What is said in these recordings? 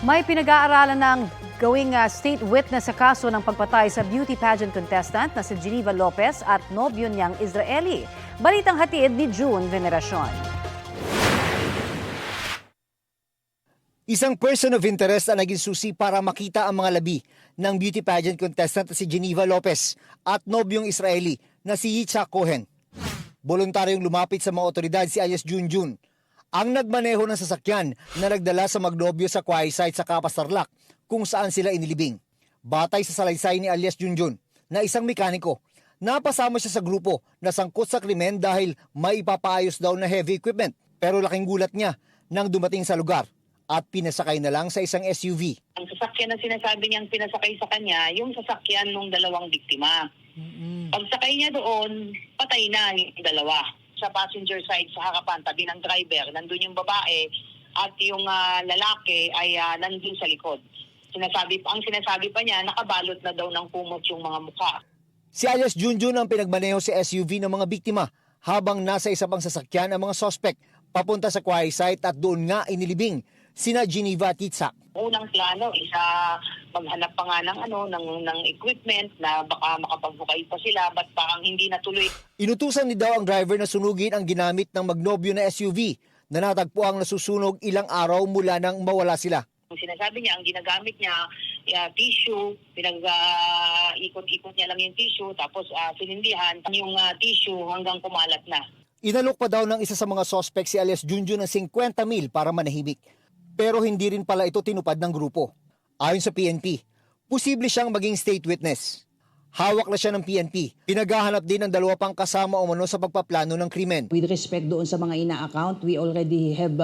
May pinag-aaralan ng gawing state witness sa kaso ng pagpatay sa beauty pageant contestant na si Geneva Lopez at nobyo niyang Israeli. Balitang hatid ni June Veneracion. Isang person of interest ang naging susi para makita ang mga labi ng beauty pageant contestant na si Geneva Lopez at nobyong Israeli na si Yitzhak Cohen. Voluntaryong lumapit sa mga otoridad si alias Junjun, ang nagmaneho ng sasakyan na nagdala sa magnobyo sa Kauai site sa Kapas Tarlac kung saan sila inilibing. Batay sa salaysay ni alias Junjun na isang mekaniko, napasama siya sa grupo na sangkot sa krimen dahil may ipapaayos daw na heavy equipment. Pero laking gulat niya nang dumating sa lugar at pinasakay na lang sa isang SUV. Ang sasakyan na sinasabi niyang pinasakay sa kanya, yung sasakyan ng dalawang biktima. Pagsakay niya doon, patay na yung dalawa. Sa passenger side, sa harapan, tabi ng driver, nandun yung babae at yung lalaki ay nandun sa likod. Ang sinasabi pa niya, nakabalot na daw ng kumot yung mga mukha. Si alias Junjun ang pinagmaneho sa SUV ng mga biktima habang nasa isa pang sasakyan ang mga suspect papunta sa Kauai site at doon nga inilibing sina Geneva at Yitzhak. Unang plano, maghanap pa nga ng equipment na baka makapagbukay pa sila, ba't parang hindi natuloy. Inutusan ni daw ang driver na sunugin ang ginamit ng magnobyo na SUV na natagpo ang nasusunog ilang araw mula nang mawala sila. Ang sinasabi niya, ang ginagamit niya, tissue, pinag-ikot-ikot niya lang yung tissue, tapos sinindihan yung tissue hanggang kumalat na. Inalok pa daw ng isa sa mga suspect si alias Junjun ng 50,000 para manahimik. Pero hindi rin pala ito tinupad ng grupo. Ayon sa PNP, posible siyang maging state witness. Hawak na siya ng PNP. Pinaghahanap din ng dalawa pang kasama umano sa pagpaplano ng krimen. With respect doon sa mga ina-account, we already have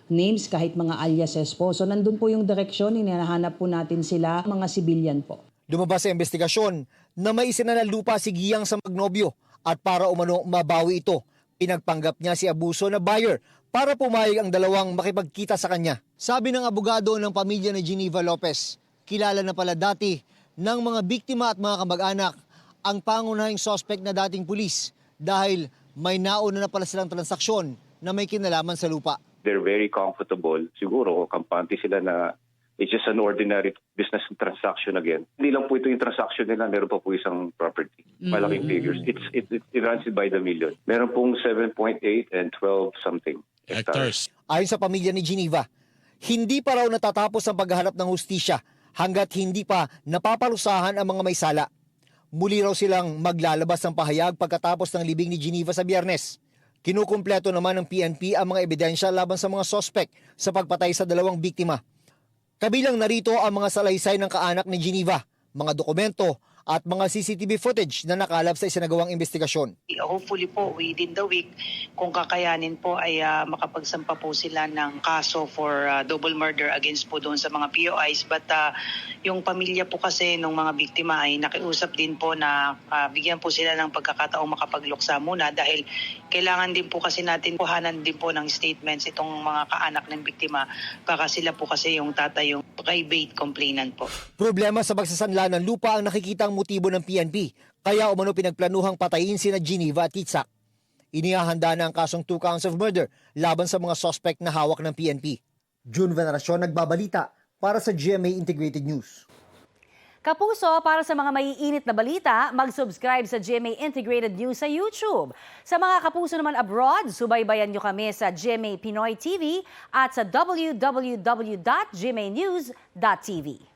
names kahit mga aliases po. So nandun po yung direksyon, hinahanap po natin sila, mga civilian po. Lumabas sa investigasyon na may isinanalupa si Giyang sa magnobyo at para umano mabawi ito, pinagpanggap niya si abuso na buyer para pumayag ang dalawang makipagkita sa kanya. Sabi ng abogado ng pamilya ni Geneva Lopez, kilala na pala dati ng mga biktima at mga kamag-anak ang pangunahing suspect na dating pulis dahil may nauna na pala silang transaksyon na may kinalaman sa lupa. They're very comfortable. Siguro, kampante sila na it's just an ordinary business transaction again. Hindi lang po ito yung transaction nila, meron pa po isang property. Malaking figures. It runs by the million. Meron pong 7.8 and 12 something hectares. Ayon sa pamilya ni Geneva, hindi pa raw natatapos ang paghahanap ng hustisya hanggat hindi pa napaparusahan ang mga may sala. Muli raw silang maglalabas ng pahayag pagkatapos ng libing ni Geneva sa Biyernes. Kinukumpleto naman ng PNP ang mga ebidensya laban sa mga sospek sa pagpatay sa dalawang biktima. Kabilang narito ang mga salaysay ng kaanak ni Geneva, mga dokumento at mga CCTV footage na nakalap sa isinagawang investigasyon. Hopefully po within the week, kung kakayanin po ay makapagsampa po sila ng kaso for double murder against po doon sa mga POIs. But yung pamilya po kasi ng mga biktima ay nakiusap din po na bigyan po sila ng pagkakataong makapagluksa muna dahil kailangan din po kasi natin kuhanan din po ng statements itong mga kaanak ng biktima. Baka sila po kasi yung tatay yung private complainant po. Problema sa pagsasanla ng lupa ang nakikitang motibo ng PNP, kaya umano pinagplanuhang patayin sina Geneva at Yitzhak. Inihahanda na ang kasong 2 counts of murder laban sa mga suspect na hawak ng PNP. June Veneracion, nagbabalita para sa GMA Integrated News. Kapuso, para sa mga maiinit na balita, mag-subscribe sa GMA Integrated News sa YouTube. Sa mga kapuso naman abroad, subaybayan nyo kami sa GMA Pinoy TV at sa www.gmanews.tv.